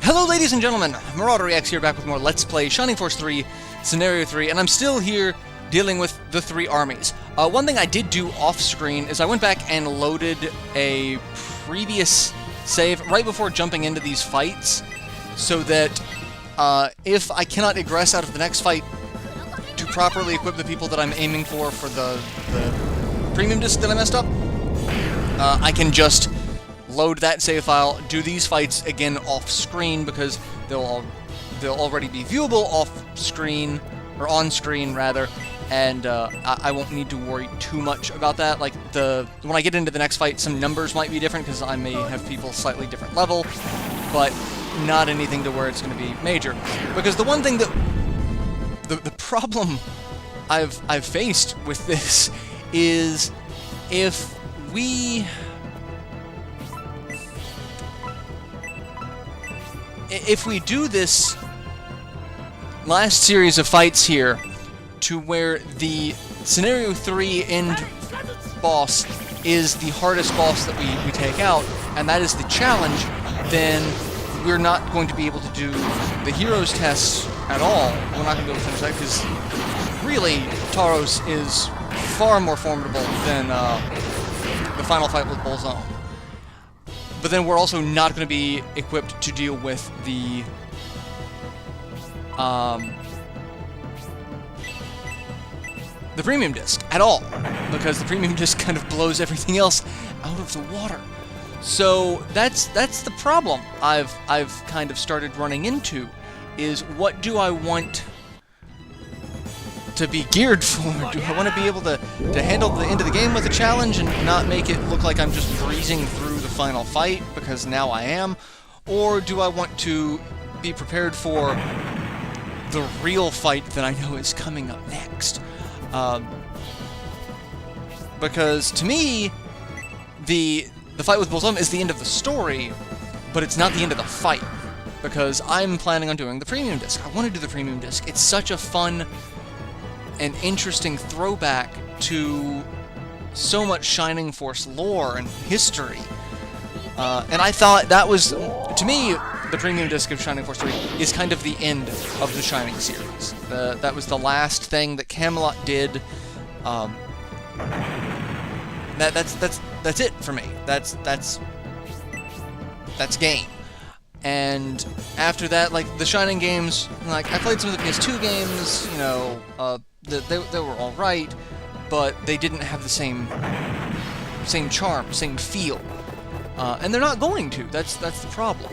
Hello ladies and gentlemen, MarauderEX here back with more Let's Play Shining Force 3 Scenario 3, and I'm still here dealing with the three armies. One thing I did do off-screen is I went back and loaded a previous save right before jumping into these fights, so that if I cannot egress out of the next fight to properly equip the people that I'm aiming for the premium disc that I messed up, I can just load that save file, do these fights again off-screen, because they'll already be viewable off-screen, or on-screen rather, and I won't need to worry too much about that. Like, when I get into the next fight, some numbers might be different, because I may have people slightly different level, but not anything to where it's going to be major. Because the one thing that... The problem I've faced with this is if we do this last series of fights here to where the Scenario 3 end boss is the hardest boss that we take out, and that is the challenge, then we're not going to be able to do the heroes tests at all. We're not going to be able to finish that, because really, Taros is far more formidable than the final fight with Bulzome. But then we're also not going to be equipped to deal with the premium disc at all, because the premium disc kind of blows everything else out of the water. So that's the problem I've kind of started running into, is what do I want to be geared for? Do I want to be able to handle the end of the game with a challenge and not make it look like I'm just breezing through the final fight, because now I am? Or do I want to be prepared for the real fight that I know is coming up next? Because to me, the fight with Bulzome is the end of the story, but it's not the end of the fight, because I'm planning on doing the premium disc. I want to do the premium disc. It's such a fun and interesting throwback to so much Shining Force lore and history. And I thought that was, to me, the premium disc of Shining Force 3 is kind of the end of the Shining series. That was the last thing that Camelot did. That's it for me. That's game. And after that, like, the Shining games, like, I played some of the PS2 games, you know, they were alright, but they didn't have the same charm, same feel. And they're not going to. That's the problem.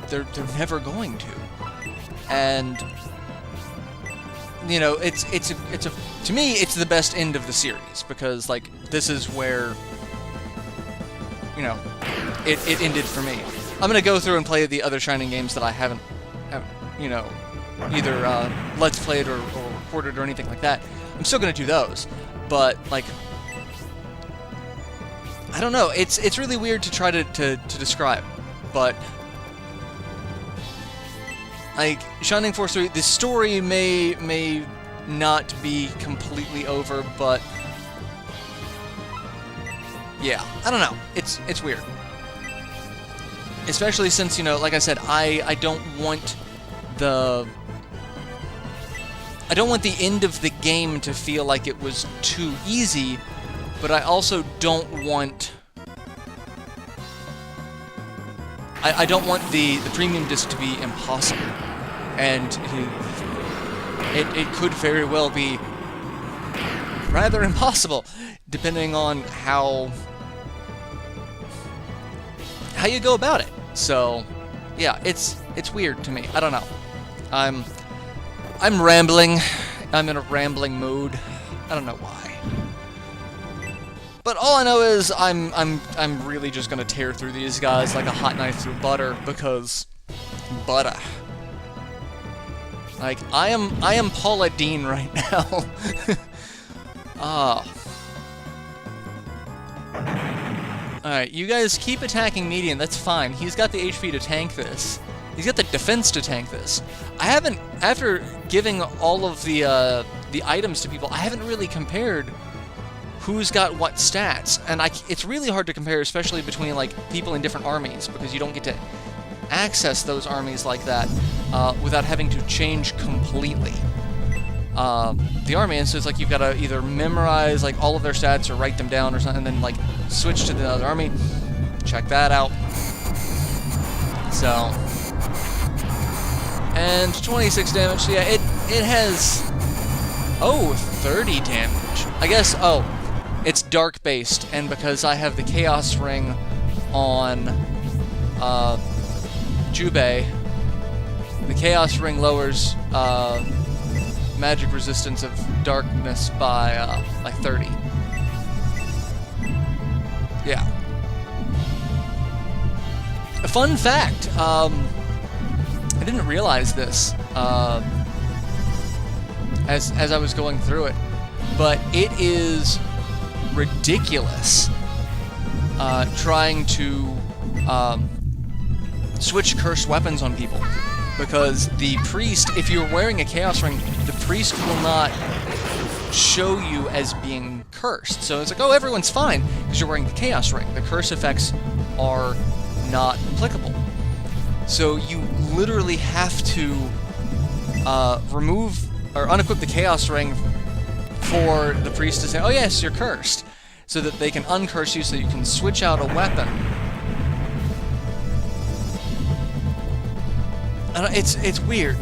They're never going to. And you know, to me, it's the best end of the series, because, like, this is where, you know, it ended for me. I'm gonna go through and play the other Shining games that I haven't you know, either Let's Played or recorded or anything like that. I'm still gonna do those, but, like, I don't know. It's really weird to try to describe, but, like, Shining Force 3, the story may not be completely over, but yeah, I don't know. It's weird. Especially since, you know, like I said, I don't want the end of the game to feel like it was too easy, but I also don't want I don't want the premium disc to be impossible, and it could very well be rather impossible, depending on how you go about it. So yeah, it's weird to me. I don't know. I'm rambling. I'm in a rambling mood. I don't know why. But all I know is I'm really just gonna tear through these guys like a hot knife through butter, because butter. Like, I am Paula Deen right now. Alright, you guys keep attacking Median, that's fine. He's got the HP to tank this. He's got the defense to tank this. I haven't, after giving all of the items to people, I haven't really compared who's got what stats, and it's really hard to compare, especially between, like, people in different armies, because you don't get to access those armies like that without having to change completely the army. And so it's like you've got to either memorize like all of their stats or write them down or something, and then like switch to the other army. Check that out. So, and 26 damage. So yeah, it has 30 damage. I guess it's dark based, and because I have the Chaos Ring on Jubei, the Chaos Ring lowers magic resistance of darkness by like 30. Yeah. A fun fact, I didn't realize this as I was going through it, but it is ridiculous trying to switch cursed weapons on people, because the priest, if you're wearing a Chaos Ring, the priest will not show you as being cursed. So it's like, oh, everyone's fine because you're wearing the Chaos Ring. The curse effects are not applicable. So you literally have to remove or unequip the Chaos Ring for the priest to say, oh yes, you're cursed, so that they can uncurse you so you can switch out a weapon. It's weird.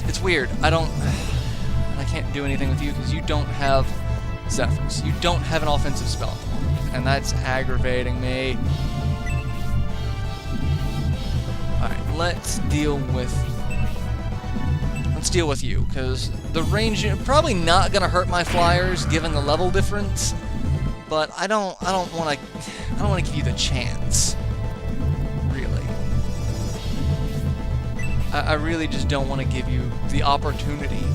It's weird. I can't do anything with you because you don't have Zephyrs. You don't have an offensive spell at the moment, and that's aggravating me. Alright, let's deal with you, because the range probably not gonna hurt my flyers given the level difference, but I don't wanna give you the chance. I really just don't want to give you the opportunity.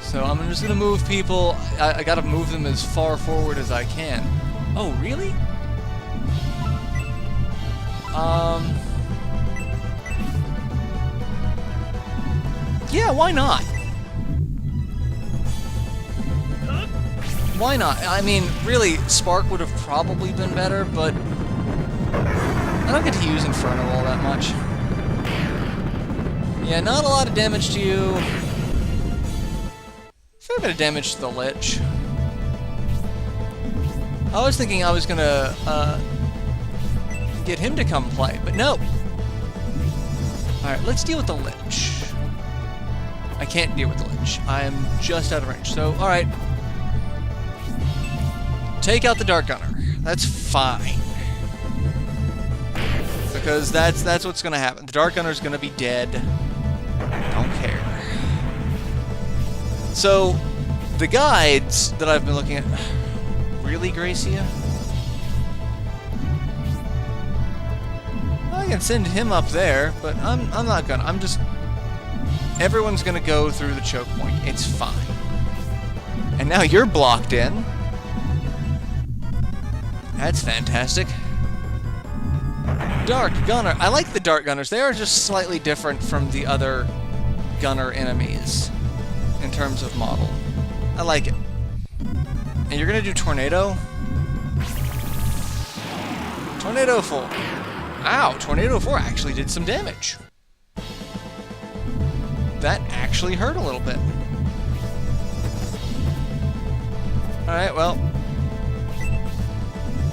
So I'm just going to move people. I got to move them as far forward as I can. Oh, really? Yeah, why not? Why not? I mean, really, Spark would have probably been better, but I don't get to use Inferno all that much. Yeah, not a lot of damage to you. Fair bit of damage to the Lich. I was thinking I was gonna get him to come play, but no. Alright, let's deal with the Lich. I can't deal with the Lich. I am just out of range. So, alright. Take out the Dart Gunner. That's fine. Because that's what's gonna happen. The Dart Gunner's gonna be dead. Don't care. So, the guides that I've been looking at... Really, Gracia? I can send him up there, but I'm not gonna. I'm just... Everyone's gonna go through the choke point. It's fine. And now you're blocked in. That's fantastic. Dark Gunner. I like the Dart Gunners. They are just slightly different from the other Gunner enemies in terms of model. I like it. And you're gonna do Tornado? Tornado 4. Ow, Tornado 4 actually did some damage. That actually hurt a little bit. Alright, well.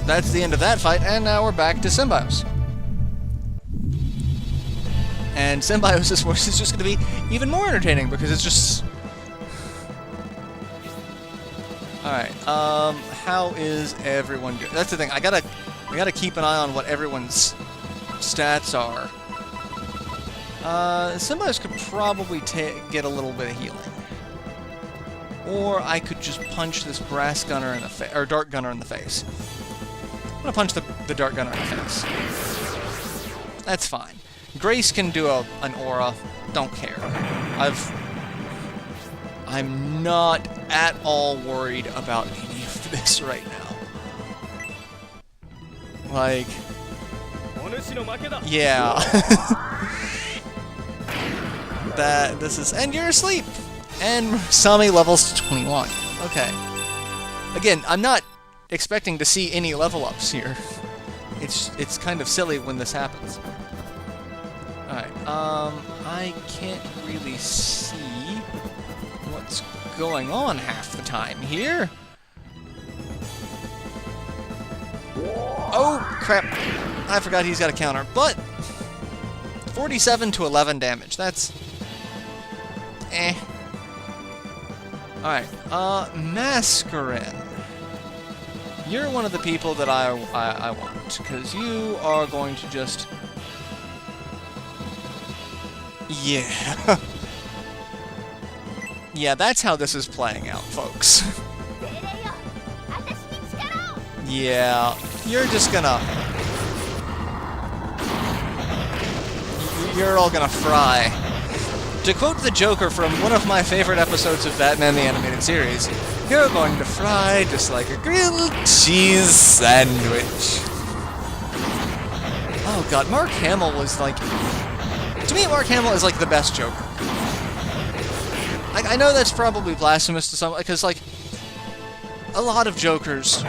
That's the end of that fight, and now we're back to Symbiosis. And Symbiosis Force is just going to be even more entertaining, because it's just... Alright, how is everyone doing? That's the thing, I gotta keep an eye on what everyone's stats are. Symbiosis could probably get a little bit of healing. Or I could just punch this Brass Gunner in the face, or Dart Gunner in the face. I'm gonna punch the Dart Gunner in the face. That's fine. Grace can do an aura. Don't care. I'm not at all worried about any of this right now. Like... Yeah. This is... And you're asleep! And Sami levels to 21. Okay. Again, I'm not expecting to see any level ups here. It's kind of silly when this happens. Alright, I can't really see what's going on half the time here. Oh, crap. I forgot he's got a counter, but 47 to 11 damage. That's eh. Alright, Mascarin. You're one of the people that I want, because you are going to just... Yeah. Yeah, that's how this is playing out, folks. Yeah, you're just gonna... You're all gonna fry. To quote the Joker from one of my favorite episodes of Batman the Animated Series, you're going to fry just like a grilled cheese sandwich. Oh god, Mark Hamill was like... To me, Mark Hamill is like the best Joker. I know that's probably blasphemous to some, because like, a lot of Jokers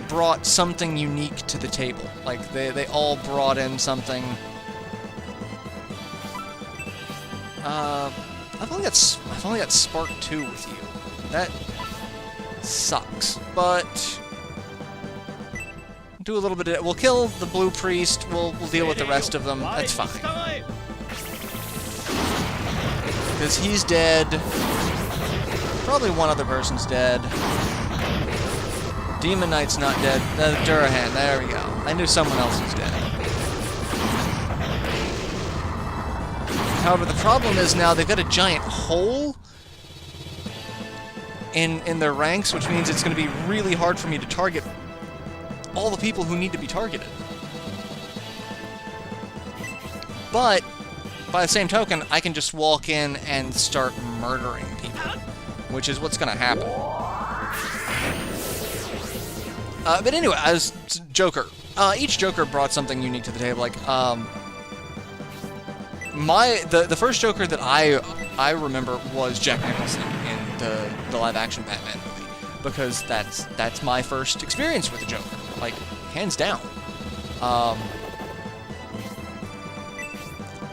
brought something unique to the table. Like, they all brought in something... I've only got Spark 2 with you. That sucks. But do a little bit of... We'll kill the Blue Priest, we'll deal with the rest of them, that's fine. Because he's dead. Probably one other person's dead. Demon Knight's not dead. Durahan, there we go. I knew someone else was dead. However, the problem is now they've got a giant hole in their ranks, which means it's going to be really hard for me to target all the people who need to be targeted. But, by the same token, I can just walk in and start murdering people, which is what's going to happen. But anyway, as Joker, each Joker brought something unique to the table. Like, the first Joker that I remember was Jack Nicholson in the live-action Batman movie, because that's my first experience with the Joker, like hands down.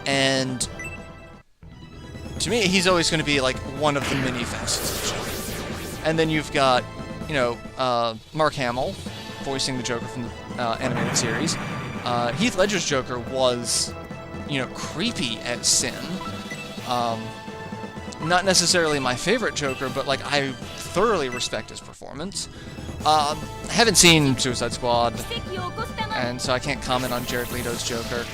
And to me, he's always going to be like one of the many facets of the Joker. And then you've got, you know, Mark Hamill voicing the Joker from the animated series. Heath Ledger's Joker was, you know, creepy as sin. Not necessarily my favorite Joker, but like I thoroughly respect his performance. I haven't seen Suicide Squad, and so I can't comment on Jared Leto's Joker.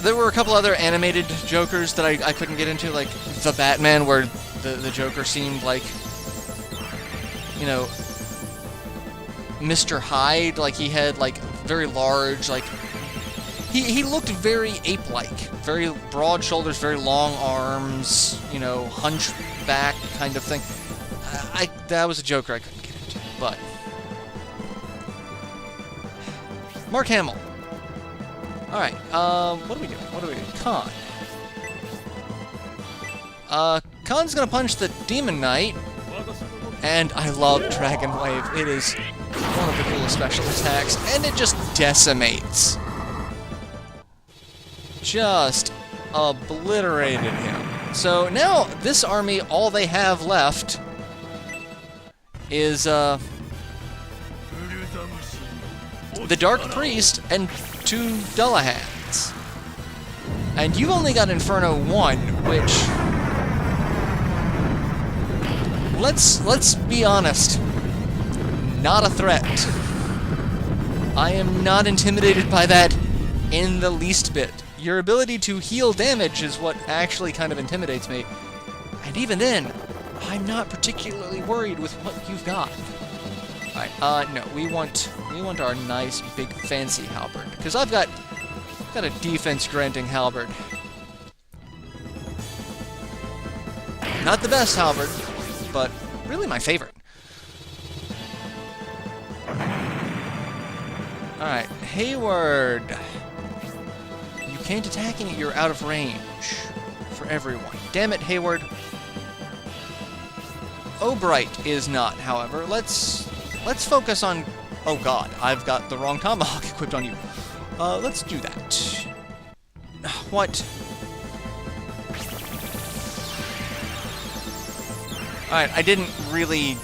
There were a couple other animated Jokers that I couldn't get into, like the Batman, where the Joker seemed like, you know, Mr. Hyde, like he had like very large, like he looked very ape-like, very broad shoulders, very long arms, you know, hunchback kind of thing. That was a Joker I couldn't get into, but Mark Hamill. All right, what do we do? What do we do? Khan. Khan's gonna punch the Demon Knight, and I love Dragon Wave. It is one of the coolest special attacks, and it just decimates. Just obliterated him. So now this army, all they have left is the Dark Priest and 2 Dullahans. And you've only got Inferno 1, which, let's be honest, not a threat. I am not intimidated by that in the least bit. Your ability to heal damage is what actually kind of intimidates me. And even then, I'm not particularly worried with what you've got. Alright, no, we want our nice, big, fancy halberd. Because I've got a defense-granting halberd. Not the best halberd, but really my favorite. Alright, Hayward. You can't attack and you're out of range for everyone. Damn it, Hayward. Obright is not, however. Let's focus on... Oh god, I've got the wrong tomahawk equipped on you. Let's do that. What? Alright, I didn't really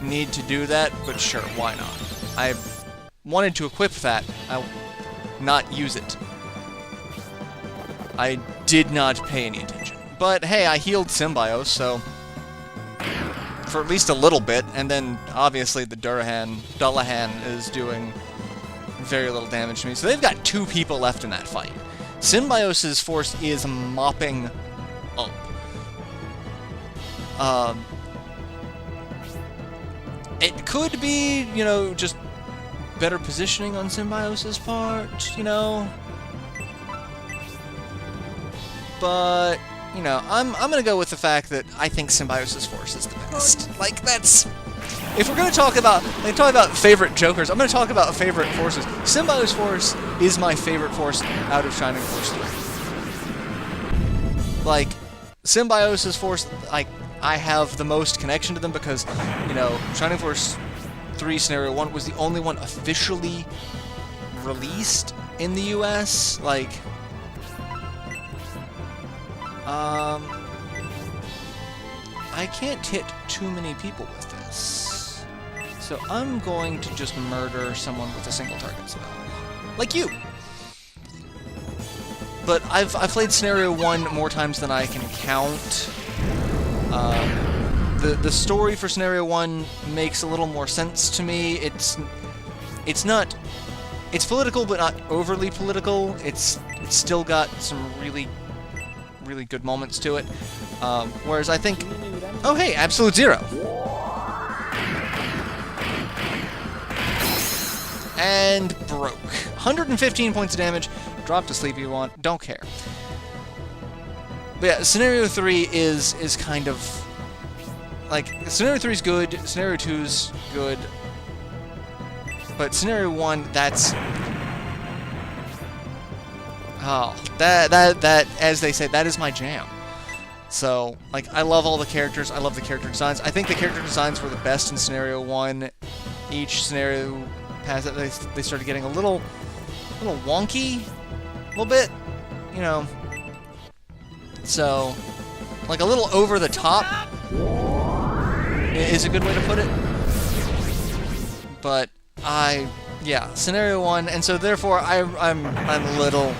need to do that, but sure, why not? I wanted to equip that, I'll not use it. I did not pay any attention. But hey, I healed Symbios, so for at least a little bit, and then obviously the Dullahan is doing very little damage to me. So they've got 2 people left in that fight. Symbios' force is mopping up. It could be, you know, just better positioning on Symbios' part, you know. But, you know, I'm gonna go with the fact that I think Symbios' force is the best. Like, that's... If we're gonna talk about favorite Jokers, I'm gonna talk about favorite forces. Symbios' force is my favorite force out of Shining Force 3. Like, Symbios' force, I have the most connection to them because, you know, Shining Force 3 Scenario 1 was the only one officially released in the US. Like, I can't hit too many people with this. So I'm going to just murder someone with a single target spell. Like you! But I've played Scenario 1 more times than I can count. The story for Scenario 1 makes a little more sense to me. It's political, but not overly political. It's still got some really good moments to it. Whereas I think... Oh hey, Absolute Zero! And broke. 115 points of damage. Drop to sleep if you want. Don't care. But yeah, Scenario 3 is kind of... Like, Scenario 3 is good, Scenario 2 is good, but Scenario 1, that's... Oh, that, as they say, that is my jam. So, like, I love all the characters, I love the character designs. I think the character designs were the best in Scenario 1. Each scenario past it, they started getting a little wonky, a little bit, you know. So, like, a little over the top is a good way to put it. But yeah, Scenario 1, and so therefore I'm a little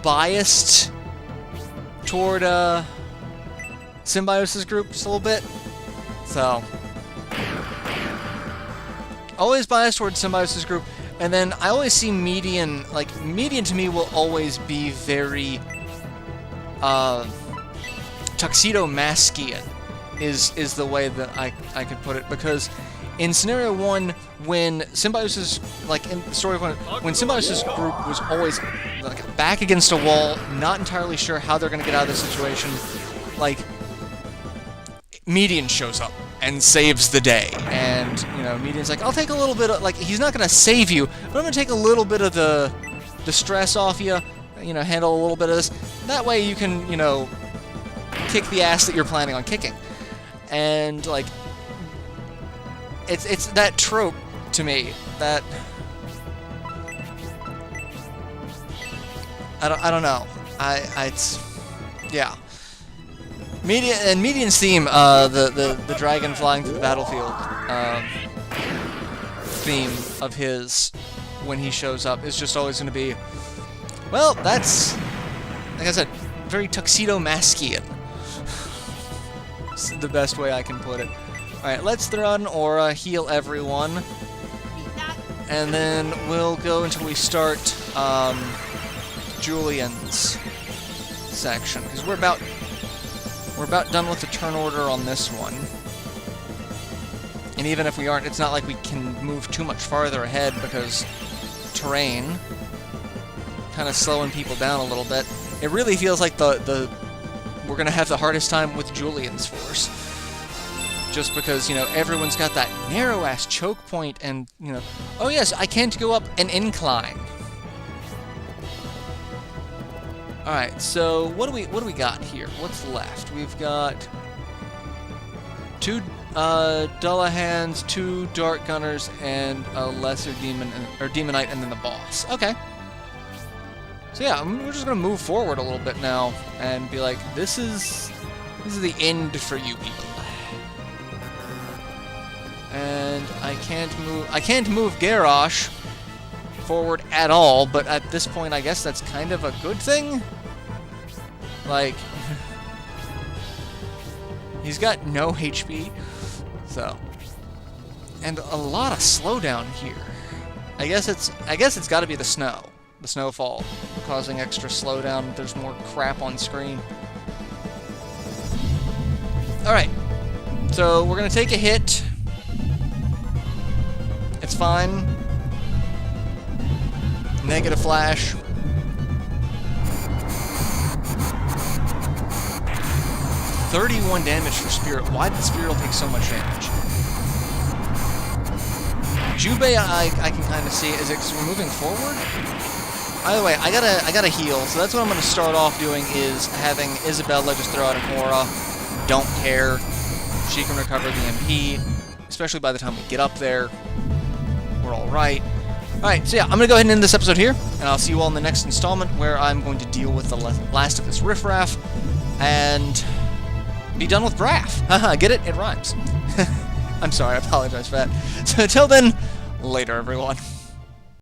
biased toward Symbios' group just a little bit. So always biased towards Symbios' group, and then I always see median. Like, median to me will always be very Tuxedo Maskian is the way that I could put it, because in Scenario 1, when Symbios' like in the story when Symbios' group was always like back against a wall, not entirely sure how they're gonna get out of this situation, like Median shows up and saves the day, and you know, Median's like, I'll take a little bit of, like, he's not gonna save you, but I'm gonna take a little bit of the stress off you, you know, handle a little bit of this. That way you can, you know, kick the ass that you're planning on kicking. And like, it's that trope to me that I don't know. It's yeah. Median's theme, the dragon flying through the battlefield theme of his when he shows up is just always going to be, well, that's, like I said, very Tuxedo Maskian. It's the best way I can put it. Alright, let's throw out an aura, heal everyone, and then we'll go until we start Julian's section, because we're about done with the turn order on this one. And even if we aren't, it's not like we can move too much farther ahead because terrain kind of slowing people down a little bit. It really feels like we're gonna have the hardest time with Julian's force, just because, you know, everyone's got that narrow ass choke point, and you know, oh yes, I can't go up an incline. All right, so what do we got here? What's left? We've got two Dullahans, 2 Dart Gunners, and a Lesser Demon, or Demonite, and then the boss. Okay. So yeah, we're just gonna move forward a little bit now, and be like, this is the end for you people. And I can't move Garrosh forward at all, but at this point I guess that's kind of a good thing. Like, he's got no HP, so, and a lot of slowdown here. I guess it's got to be the snowfall, causing extra slowdown. There's more crap on screen. All right, so we're gonna take a hit. It's fine. Negative flash. $31 damage for Spirit. Why did Spirit take so much damage? Jubei, I can kind of see. Is it 'cause we're moving forward? By the way, I gotta heal. So that's what I'm gonna start off doing, is having Isabella just throw out an aura. Don't care. She can recover the MP, especially by the time we get up there. We're all right. Alright, so yeah, I'm going to go ahead and end this episode here, and I'll see you all in the next installment, where I'm going to deal with the last of this riffraff, and be done with Braff. Haha, get it? It rhymes. I'm sorry, I apologize for that. So until then, later everyone.